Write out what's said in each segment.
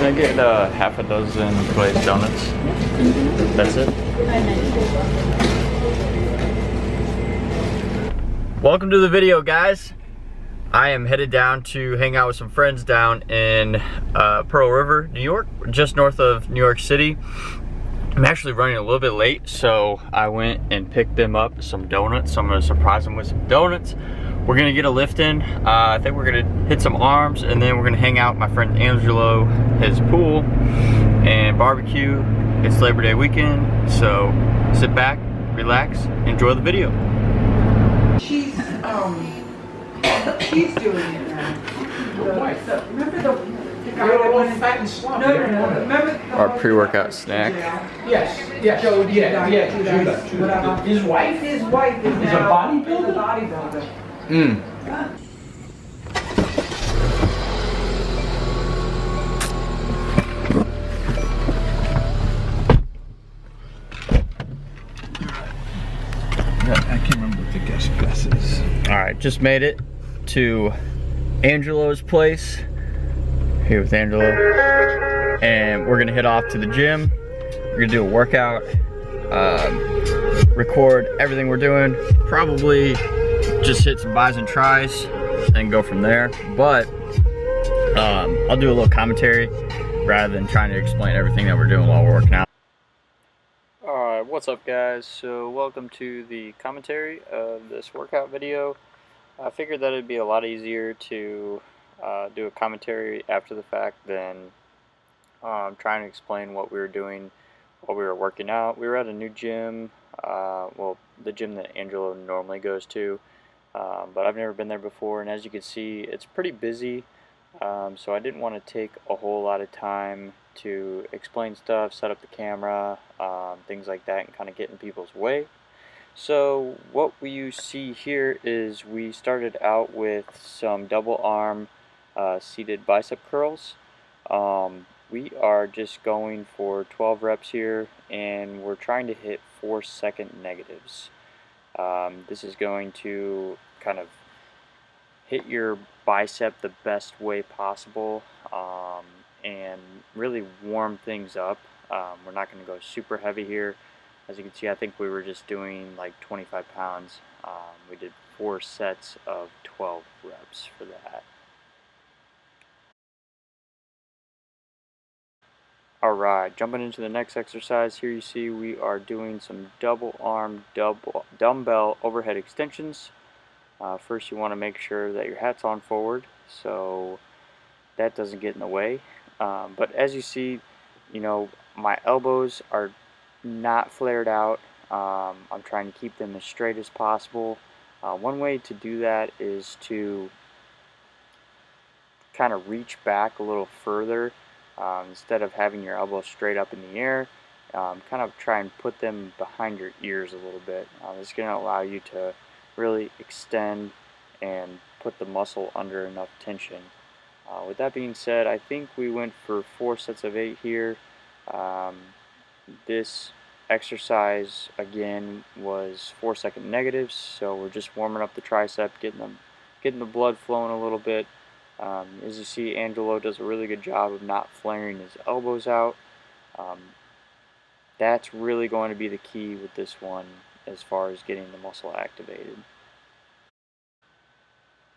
Can I get half a dozen glazed donuts? That's it? Welcome to the video, guys. I am headed down to hang out with some friends down in Pearl River, New York, just north of New York City. I'm actually running a little bit late, so I went and picked them up some donuts. So I'm gonna surprise them with some donuts. We're gonna get a lift in. I think we're gonna hit some arms, and then we're gonna hang out at my friend Angelo, his pool, and barbecue. It's Labor Day weekend, so sit back, relax, enjoy the video. She's doing it now. Remember the guy that went fat and slump? No. Remember our pre-workout snack. Yes. Joe, yeah. His wife is now a bodybuilder. I can't remember what the guest is. Alright, just made it to Angelo's place. Here with Angelo. And we're gonna head off to the gym. We're gonna do a workout. Record everything we're doing. Probably just hit some buys and tries and go from there. But I'll do a little commentary rather than trying to explain everything that we're doing while we're working out. Alright, what's up, guys? So welcome to the commentary of this workout video. I figured that it'd be a lot easier to do a commentary after the fact than trying to explain what we were doing while we were working out. We were at a new gym, well, the gym that Angelo normally goes to, but I've never been there before, and as you can see, it's pretty busy, so I didn't want to take a whole lot of time to explain stuff, set up the camera, things like that, and kind of get in people's way. So what you see here is we started out with some double arm seated bicep curls. We are just going for 12 reps here, and we're trying to hit 4-second negatives. This is going to kind of hit your bicep the best way possible, and really warm things up. We're not going to go super heavy here. As you can see, I think we were just doing like 25 pounds. We did 4 sets of 12 reps for that. Alright, jumping into the next exercise. Here you see we are doing some double arm dumbbell overhead extensions. First you want to make sure that your hat's on forward so that doesn't get in the way. But as you see, you know, my elbows are not flared out. I'm trying to keep them as straight as possible. One way to do that is to kind of reach back a little further. Instead of having your elbows straight up in the air, kind of try and put them behind your ears a little bit. This is going to allow you to really extend and put the muscle under enough tension. With that being said, I think we went for 4 sets of 8 here. This exercise again was 4-second negatives, so we're just warming up the tricep, getting the blood flowing a little bit. As you see, Angelo does a really good job of not flaring his elbows out. That's really going to be the key with this one as far as getting the muscle activated.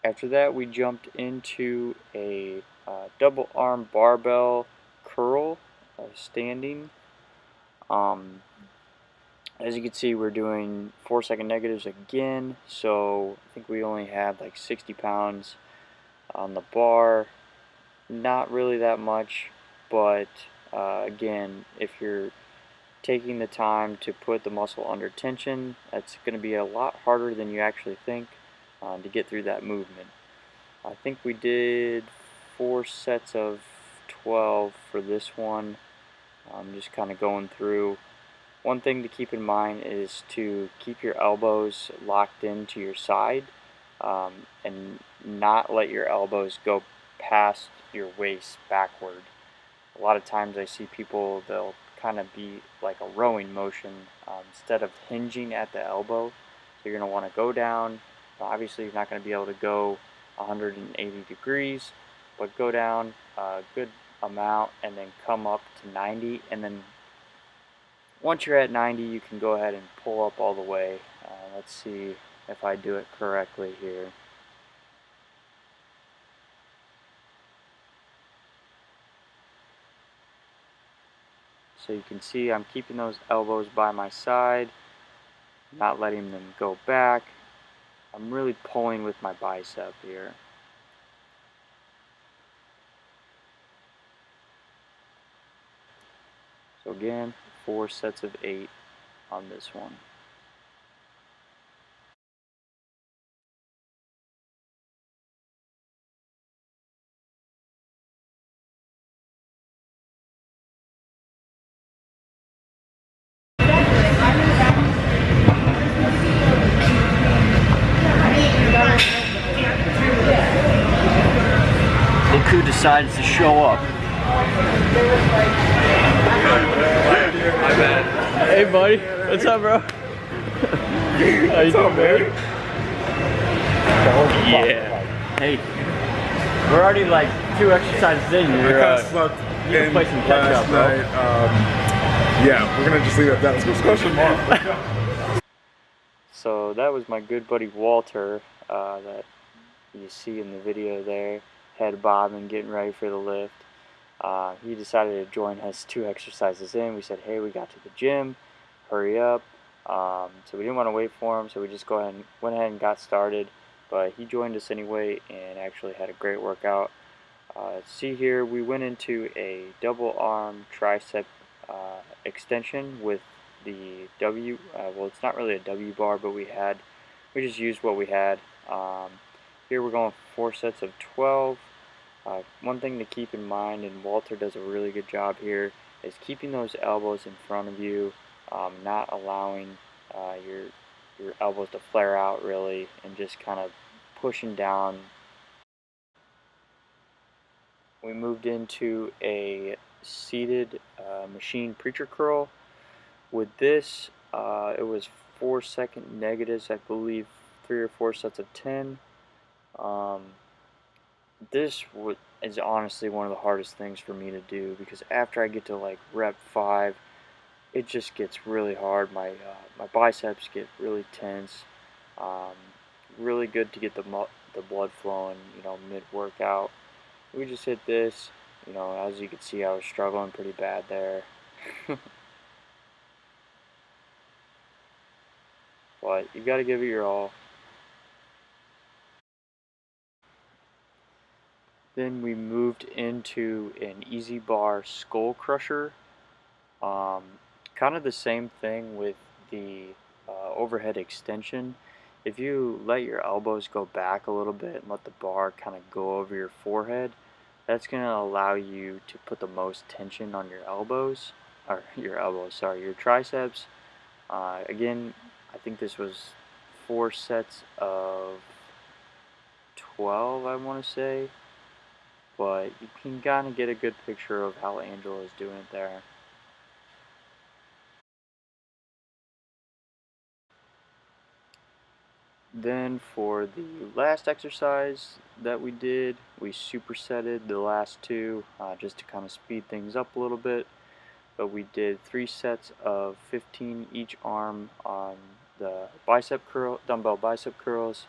After that, we jumped into a double arm barbell curl standing. As you can see, we're doing 4-second negatives again, so I think we only had like 60 pounds on the bar. Not really that much, but again, if you're taking the time to put the muscle under tension, that's going to be a lot harder than you actually think to get through that movement. I think we did 4 sets of 12 for this one. I'm just kind of going through. One thing to keep in mind is to keep your elbows locked into your side, and not let your elbows go past your waist backward. A lot of times I see people, they'll kind of be like a rowing motion instead of hinging at the elbow. So you're going to want to go down. Obviously you're not going to be able to go 180 degrees, but go down a good amount and then come up to 90, and then once you're at 90 you can go ahead and pull up all the way. Let's see if I do it correctly here. So you can see I'm keeping those elbows by my side, not letting them go back. I'm really pulling with my bicep here. So again, 4 sets of 8 on this one. Look who decides to show up. My bad. Hey buddy, what's up, bro? How you doing, man? Yeah. Hey, we're already like 2 exercises in. You're, you can play some catch up, bro. Yeah, we're gonna just leave it at that. Let's go tomorrow. So that was my good buddy Walter that you see in the video there, head bobbing, getting ready for the lift. He decided to join us 2 exercises in. We said, hey, we got to the gym, hurry up. So we didn't want to wait for him, so we just went ahead and got started. But he joined us anyway and actually had a great workout. See here, we went into a double arm tricep extension with the W. Well, it's not really a W bar, but we just used what we had. Here we're going 4 sets of 12. One thing to keep in mind, and Walter does a really good job here, is keeping those elbows in front of you, not allowing your elbows to flare out really, and just kind of pushing down. We moved into a seated machine preacher curl. With this, it was 4-second negatives, I believe 3 or 4 sets of 10. This is honestly one of the hardest things for me to do, because after I get to like rep 5, it just gets really hard. My biceps get really tense. Really good to get the blood flowing, mid-workout. We just hit this. As you can see, I was struggling pretty bad there. But you got to give it your all. Then we moved into an easy bar skull crusher. Kind of the same thing with the overhead extension. If you let your elbows go back a little bit and let the bar kind of go over your forehead, that's going to allow you to put the most tension on your elbows, or your triceps. Again, I think this was 4 sets of 12, I want to say. But you can kind of get a good picture of how Angela is doing it there. Then for the last exercise that we did, we supersetted the last 2 just to kind of speed things up a little bit. But we did 3 sets of 15 each arm on the dumbbell bicep curls.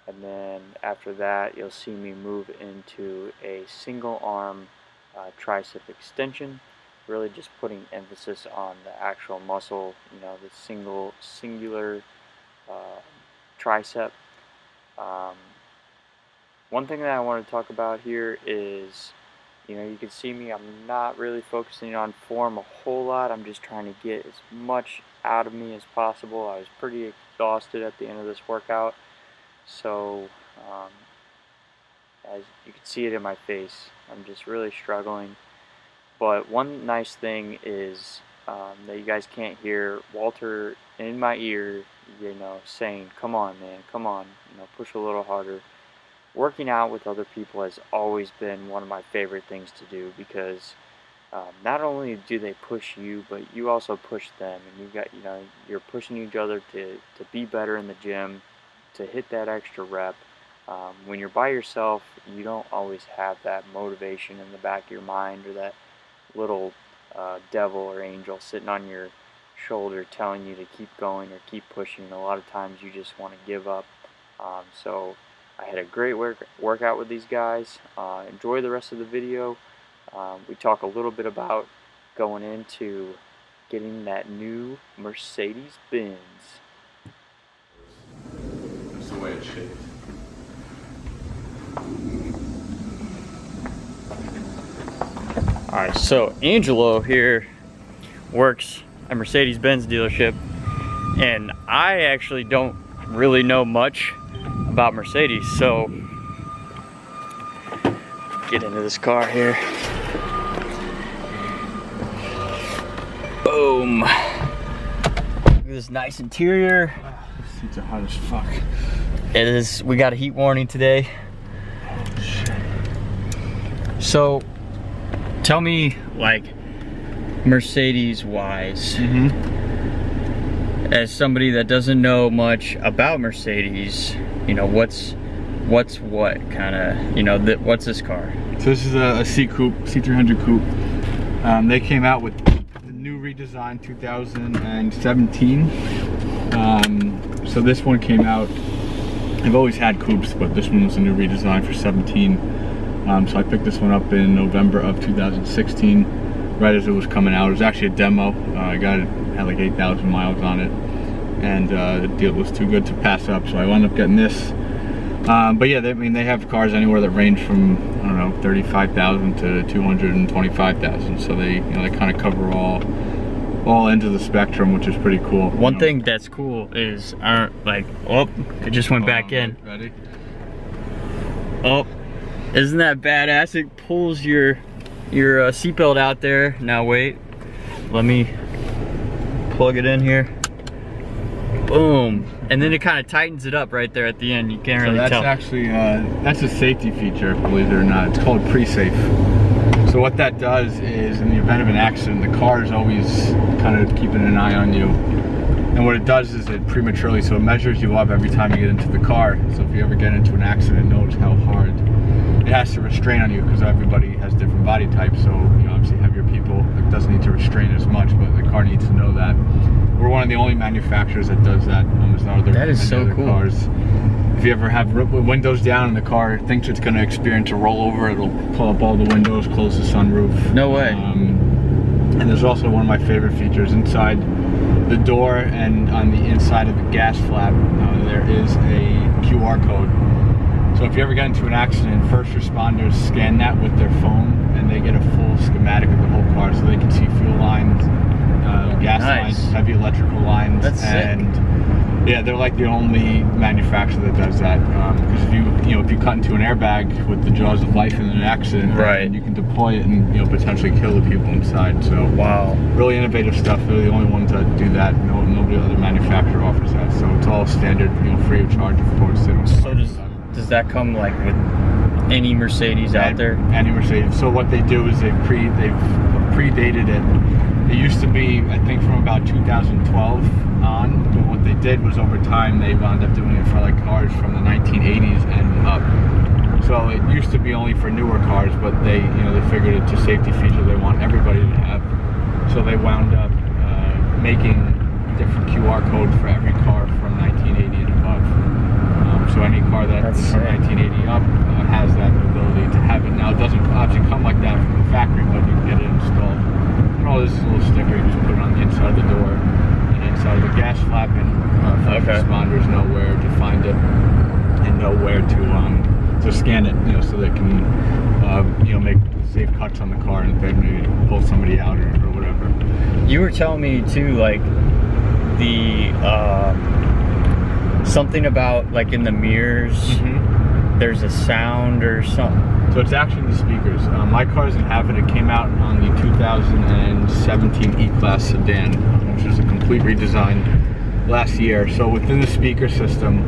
And then after that, you'll see me move into a single arm tricep extension, really just putting emphasis on the actual muscle, the singular tricep. One thing that I want to talk about here is, you can see me, I'm not really focusing on form a whole lot. I'm just trying to get as much out of me as possible. I was pretty exhausted at the end of this workout. So, as you can see it in my face, I'm just really struggling. But one nice thing is that you guys can't hear Walter in my ear, saying, come on, man, come on, push a little harder. Working out with other people has always been one of my favorite things to do, because not only do they push you, but you also push them, and you're pushing each other to be better in the gym, to hit that extra rep. When you're by yourself, you don't always have that motivation in the back of your mind, or that little devil or angel sitting on your shoulder telling you to keep going or keep pushing. A lot of times you just want to give up. So I had a great workout with these guys. Enjoy the rest of the video. We talk a little bit about going into getting that new Mercedes Benz. That's the way it's shaped. Alright, so Angelo here works at Mercedes-Benz dealership, and I actually don't really know much about Mercedes, so get into this car here. Boom! Look at this nice interior. These seats are hot as fuck. It is. We got a heat warning today. Oh shit. So, tell me, like, Mercedes-wise, as somebody that doesn't know much about Mercedes, you know, what's what kind of, you know, what's this car? So this is a C coupe, C300 coupe. They came out with the new redesign 2017. So this one came out. I've always had coupes, but this one was a new redesign for 17. So I picked this one up in November of 2016, right as it was coming out. It was actually a demo. I got it, had like 8,000 miles on it, and the deal was too good to pass up, so I wound up getting this. But yeah, they have cars anywhere that range from, I don't know, 35,000 to 225,000. So they kind of cover all ends of the spectrum, which is pretty cool. One thing that's cool is, like, oh, it just went back in. Ready? Oh, isn't that badass? It pulls your seatbelt out there. Now wait, let me plug it in here. Boom. And then it kind of tightens it up right there at the end. You can't really tell. That's actually, that's a safety feature, believe it or not. It's called pre-safe. So what that does is, in the event of an accident, the car is always kind of keeping an eye on you. And what it does is it prematurely, so it measures you up every time you get into the car. So if you ever get into an accident, it knows how hard it has to restrain on you, because everybody has different body types. So, you know, obviously heavier people, it doesn't need to restrain as much, but the car needs to know that. We're one of the only manufacturers that does that. There's not other, that is so cool. Cars. If you ever have windows down and the car thinks it's going to experience a rollover, it'll pull up all the windows, close the sunroof. No way. And there's also one of my favorite features inside the door, and on the inside of the gas flap, there is a QR code. So if you ever get into an accident, first responders scan that with their phone, and they get a full schematic of the whole car, so they can see fuel lines, gas lines, heavy electrical lines. That's and sick. Yeah, they're like the only manufacturer that does that. Because if you cut into an airbag with the jaws of life in an accident, right, and you can deploy it and potentially kill the people inside. So wow, really innovative stuff. They're the only ones that do that. Nobody other manufacturer offers that. So it's all standard, free of charge, of course. They don't. So does that come like with any Mercedes out there? Any Mercedes. So what they do is they've predated it. It used to be, I think, from about 2012 on, but what they did was over time they wound up doing it for like cars from the 1980s and up. So it used to be only for newer cars, but they figured it's a safety feature they want everybody to have. So they wound up making a different QR code for every car from 1980 and above. So any car that's from 1980 up has that ability to have it. Now it doesn't obviously come like that from the factory, but you can get it installed. And all this is a little sticker, you just put it on the inside of the door and inside of the gas flap, and first responders know where to find it and know where to scan it, so they can make safe cuts on the car and then maybe pull somebody out or whatever. You were telling me too, like the something about like in the mirrors, there's a sound or something. So it's actually the speakers. My car's in habit. It came out on the 2017 E-Class sedan, which was a complete redesign last year. So within the speaker system,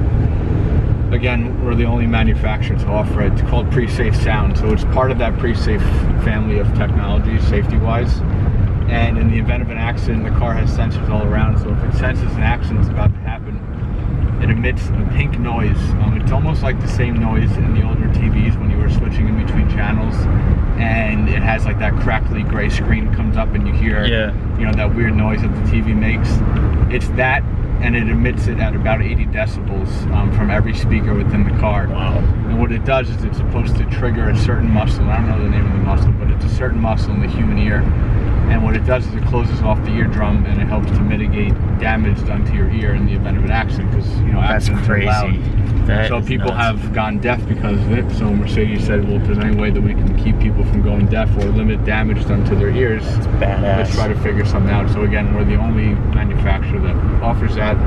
again, we're the only manufacturer to offer it. It's called pre-safe sound. So it's part of that pre-safe family of technologies, safety-wise. And in the event of an accident, the car has sensors all around. So if it senses an accident's about to happen, It emits a pink noise. It's almost like the same noise in the older TVs when you were switching in between channels, and it has like that crackly gray screen comes up and you hear, you know, that weird noise that the TV makes. It's that, and it emits it at about 80 decibels from every speaker within the car. Wow. And what it does is it's supposed to trigger a certain muscle. I don't know the name of the muscle, but it's a certain muscle in the human ear. And what it does is it closes off the eardrum, and it helps to mitigate damage done to your ear in the event of an accident, because, you know, That's accidents crazy. are loud. So people nuts. have gone deaf because of it. So Mercedes said, well, if there's any way that we can keep people from going deaf or limit damage done to their ears, badass. let's try to figure something out. So again, we're the only manufacturer that offers that,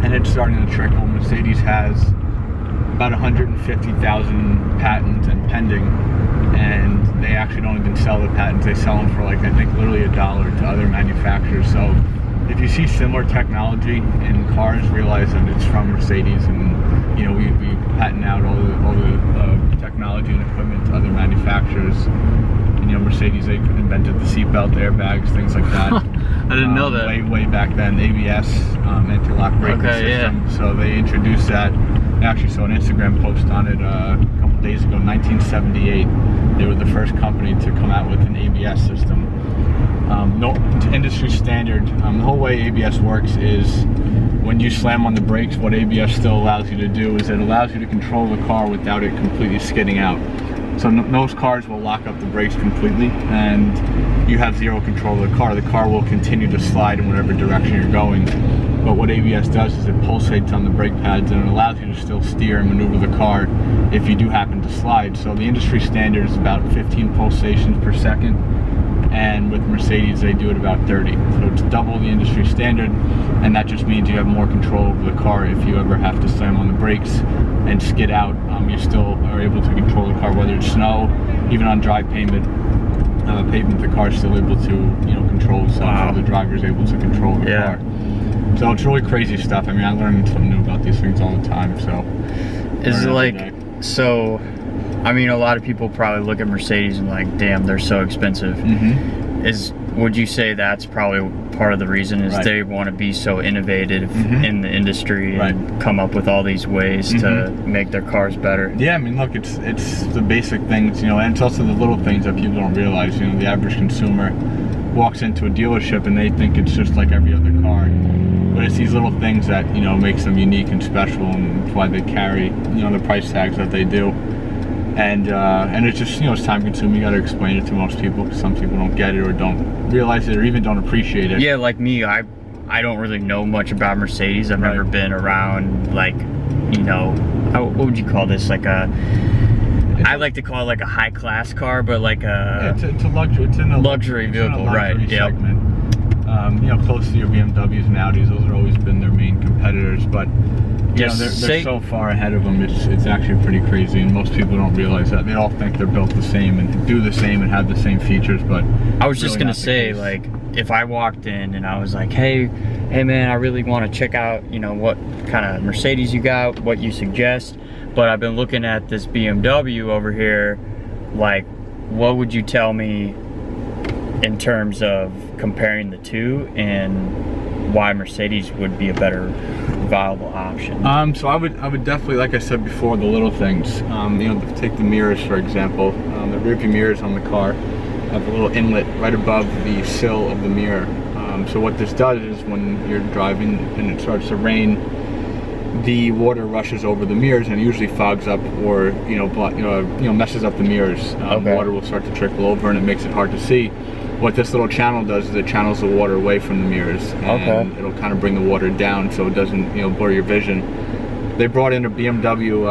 and it's starting to trickle. Mercedes has about 150,000 patents and pending, and they actually don't even sell the patents. They sell them for, like, I think literally $1 to other manufacturers. So if you see similar technology in cars, realize that it's from Mercedes, and, you know, we patent out all the technology and equipment to other manufacturers. And, you know, Mercedes, they invented the seatbelt, airbags, things like that. I didn't know that. Way back then, ABS, anti-lock braking system. So they introduced that. I actually saw an Instagram post on it a couple days ago. 1978, they were the first company to come out with an ABS system. No, it's industry standard. The whole way ABS works is when you slam on the brakes, what ABS still allows you to do is it allows you to control the car without it completely skidding out. So most cars will lock up the brakes completely, and you have zero control of the car. The car will continue to slide in whatever direction you're going. But what ABS does is it pulsates on the brake pads, and it allows you to still steer and maneuver the car if you do happen to slide. So the industry standard is about 15 pulsations per second, and with Mercedes they do it about 30. So it's double the industry standard, and that just means you have more control over the car. If you ever have to slam on the brakes and skid out, you still are able to control the car, whether it's snow, even on dry pavement. The car is still able to, you know, control itself. Wow. So the driver is able to control the car. So it's really crazy stuff. I mean, I learn something new about these things all the time. So is it like, so, I mean, a lot of people probably look at Mercedes and like, damn, they're so expensive. Would you say that's probably part of the reason is they want to be so innovative in the industry and come up with all these ways to make their cars better? Yeah, I mean, look, it's the basic things, you know, and it's also the little things that people don't realize. You know, the average consumer walks into a dealership and they think it's just like every other car, but it's these little things that, you know, makes them unique and special, and it's why they carry, you know, the price tags that they do. And it's just, you know, it's time consuming. You got to explain it to most people, because some people don't get it or don't realize it or even don't appreciate it. Yeah, like me, I don't really know much about Mercedes. I've never been around, like, you know, what would you call this? Like I like to call it like a high class car, but like a it's a luxury. It's in a luxury vehicle, right? Yeah. You know, close to your BMWs and Audis, those have always been their main competitors, but you know, they're so far ahead of them. It's actually pretty crazy, and most people don't realize that. They all think they're built the same and do the same and have the same features, but I was just gonna say, like, if I walked in and I was like, hey man, I really want to check out, you know, what kind of Mercedes you got, what you suggest, but I've been looking at this BMW over here, like, what would you tell me in terms of comparing the two and why Mercedes would be a better viable option? So I would definitely, like I said before, the little things. You know, take the mirrors for example. The rear view mirrors on the car have a little inlet right above the sill of the mirror. So what this does is when you're driving and it starts to rain, the water rushes over the mirrors and it usually fogs up or messes up the mirrors. Water will start to trickle over and it makes it hard to see. What this little channel does is it channels the water away from the mirrors, and it'll kind of bring the water down so it doesn't, you know, blur your vision. They brought in a BMW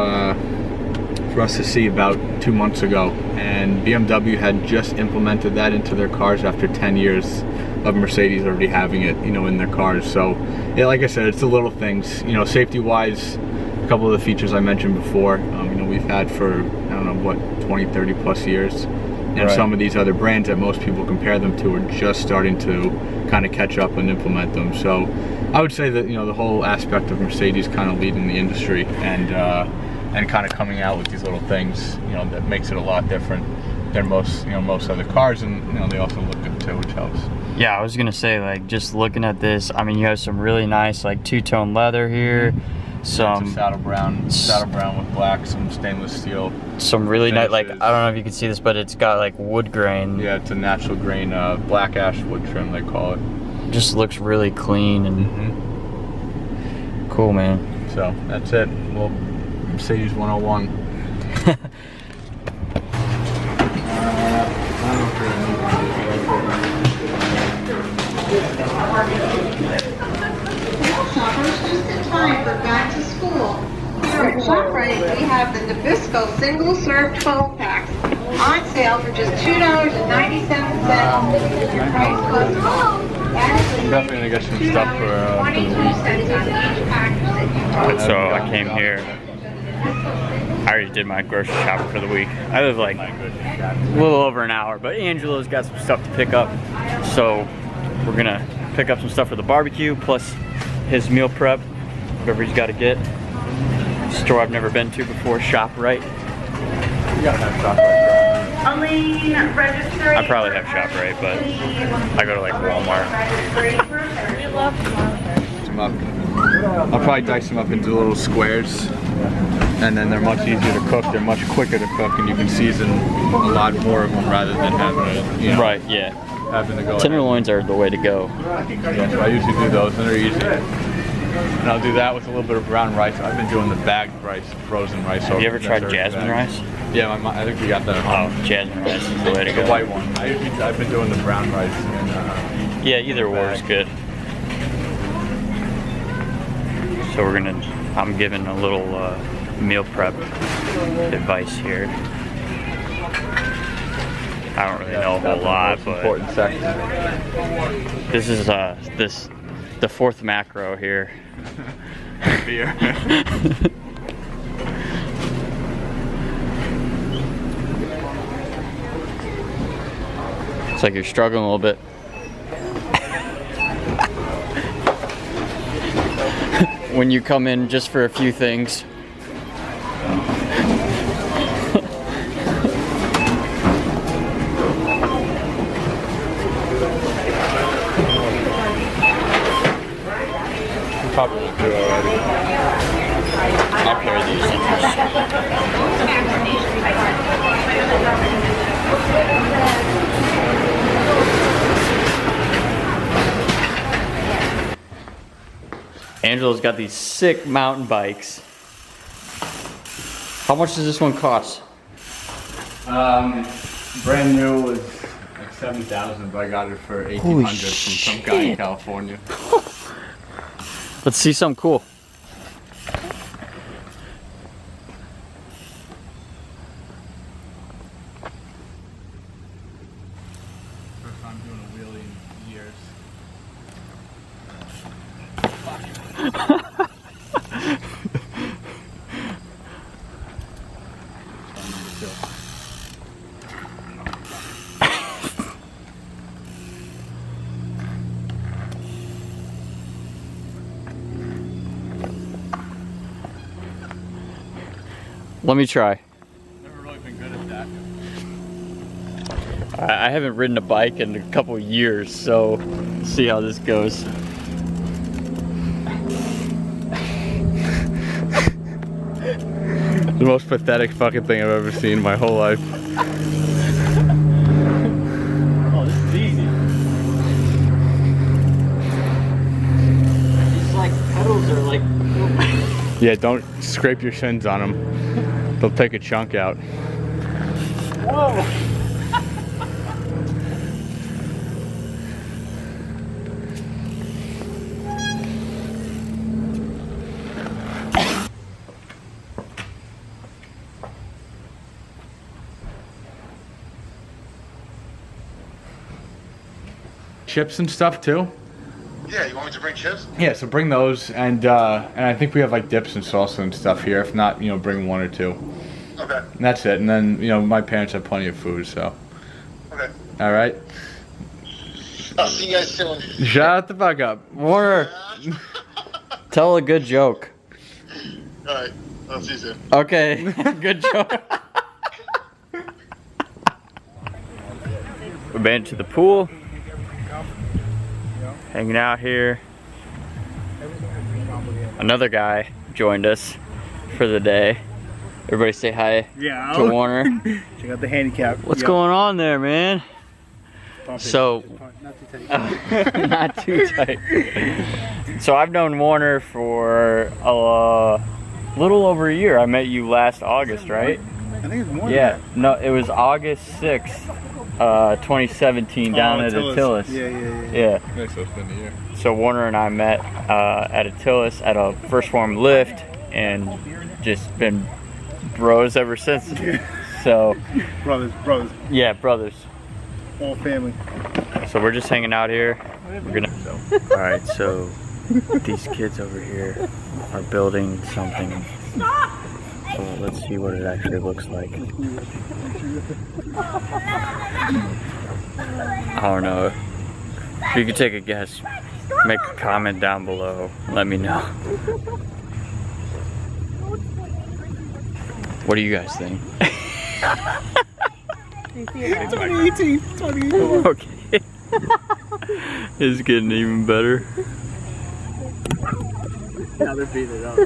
for us to see about 2 months ago, and BMW had just implemented that into their cars after 10 years of Mercedes already having it, you know, in their cars. So yeah, like I said, it's the little things, you know, safety wise. A couple of the features I mentioned before, you know, we've had for, I don't know, what, 20-30 plus years. And some of these other brands that most people compare them to are just starting to kind of catch up and implement them. So I would say that, you know, the whole aspect of Mercedes kind of leading the industry and kind of coming out with these little things, you know, that makes it a lot different than most other cars, and you know, they also look good too, which helps. Yeah, I was gonna say, like, just looking at this, I mean, you have some really nice like two-tone leather here. some It's a saddle brown with black, some stainless steel. Some really nice, like, I finishes. don't know if you can see this, but it's got like wood grain. Yeah, it's a natural grain black ash wood trim, they call it. Just looks really clean and cool, man. So that's it. Well, Mercedes 101. Shoppers just in time for back to school. Here at ShopRite, we have the Nabisco single serve 12 packs on sale for just $2.97 with your price plus off. I'm definitely gonna get some stuff for the 22 week. cents on each pack. So I came here. I already did my grocery shopping for the week. I live like a little over an hour, but Angelo's got some stuff to pick up. So we're gonna pick up some stuff for the barbecue, plus his meal prep, whatever he's gotta get. Store I've never been to before, ShopRite. You gotta have chocolate. I probably have ShopRite, but I go to like Walmart. Them up. I'll probably dice them up into little squares, and then they're much easier to cook. They're much quicker to cook, and you can season a lot more of them rather than having to, you know, Right, yeah. having to go. Tenderloins are the way to go. Yeah, so I usually do those, and they're easy. And I'll do that with a little bit of brown rice. I've been doing the bagged rice, frozen rice. Have you ever tried jasmine rice? Yeah, I think we got that at home. Oh, jasmine rice is the way to The go. white one. I've been doing the brown rice. And, Yeah, either or is good. So I'm giving a little meal prep advice here. I don't really know a whole lot, but important section. this is the fourth macro here. Beer. It's like you're struggling a little bit. When you come in just for a few things. Probably do already. I'll carry these essentials. Angelo's got these sick mountain bikes. How much does this one cost? Brand new was like 7,000, but I got it for 1,800 from some guy in California. Let's see something cool. First time doing a wheelie in years. Let me try. Never really been good at that. I haven't ridden a bike in a couple of years, so let's see how this goes. The most pathetic fucking thing I've ever seen in my whole life. Oh, this is easy. These like pedals are like. Yeah, don't scrape your shins on them. They'll take a chunk out. Whoa! Chips and stuff too? Yeah, you want me to bring chips? Yeah, so bring those, and I think we have like dips and salsa and stuff here. If not, you know, bring one or two. Okay. And that's it. And then, you know, my parents have plenty of food, so. Okay. All right. I'll see you guys soon. Shut the fuck up. Warner, tell a good joke. All right. I'll see you soon. Okay, good joke. We've been to the pool, hanging out here. Another guy joined us for the day. Everybody say hi to Warner. Check out the handicap. What's going on there, man? So, not too tight. So I've known Warner for a little over a year. I met you last August, right? I think it's more Yeah, than that. no, it was August 6th, 2017 down at Attilas. Yeah. Yeah. So it's been a year. So Warner and I met at Attilas at a First Form lift and just been bros ever since. So Brothers. yeah, brothers. All family. So we're just hanging out here. We're gonna. All right, so these kids over here are building something. So let's see what it actually looks like. I don't know. If you could take a guess, make a comment down below. Let me know. What do you guys think? 2018. Okay. It's getting even better. Now they're beating it up.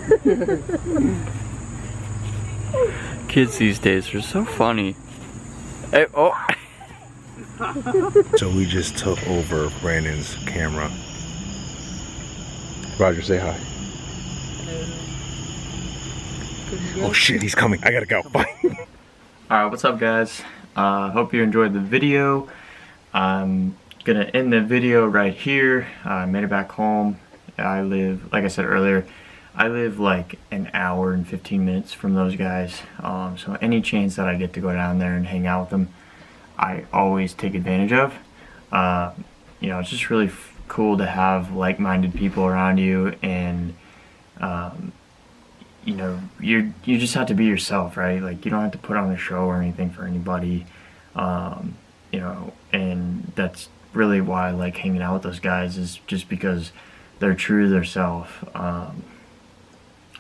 Kids these days are so funny. Hey, oh. So we just took over Brandon's camera. Roger, say hi. Oh shit, he's coming. I gotta go. Bye. Alright, what's up guys? Hope you enjoyed the video. I'm gonna end the video right here. I made it back home. I live, like I said earlier, I live like an hour and 15 minutes from those guys. So any chance that I get to go down there and hang out with them, I always take advantage of. You know, it's just really cool to have like-minded people around you, and you know, you just have to be yourself, right? Like, you don't have to put on a show or anything for anybody. You know, and that's really why I like hanging out with those guys, is just because they're true to themselves.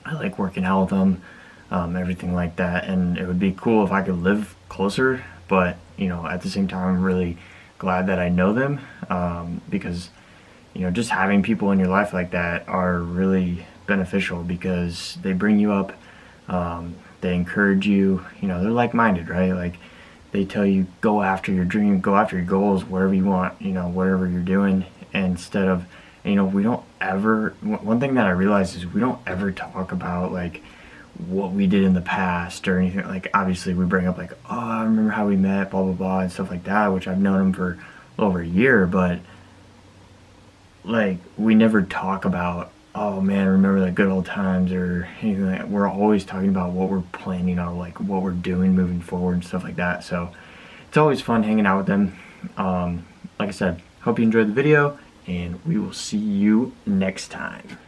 I like working out with them, everything like that, and it would be cool if I could live closer, but you know, at the same time, I'm really glad that I know them, because you know, just having people in your life like that are really beneficial, because they bring you up, they encourage you, you know, they're like-minded, right? Like, they tell you, go after your dream, go after your goals, wherever you want, you know, whatever you're doing, instead of, you know, we don't ever, one thing that I realized is we don't ever talk about like what we did in the past or anything. Like, obviously we bring up like, oh, I remember how we met, blah blah blah, and stuff like that, which I've known him for over a year, but like, we never talk about, oh man, remember the good old times or anything like that. We're always talking about what we're planning on, like what we're doing moving forward and stuff like that. So it's always fun hanging out with them. Like I said, hope you enjoyed the video, and we will see you next time.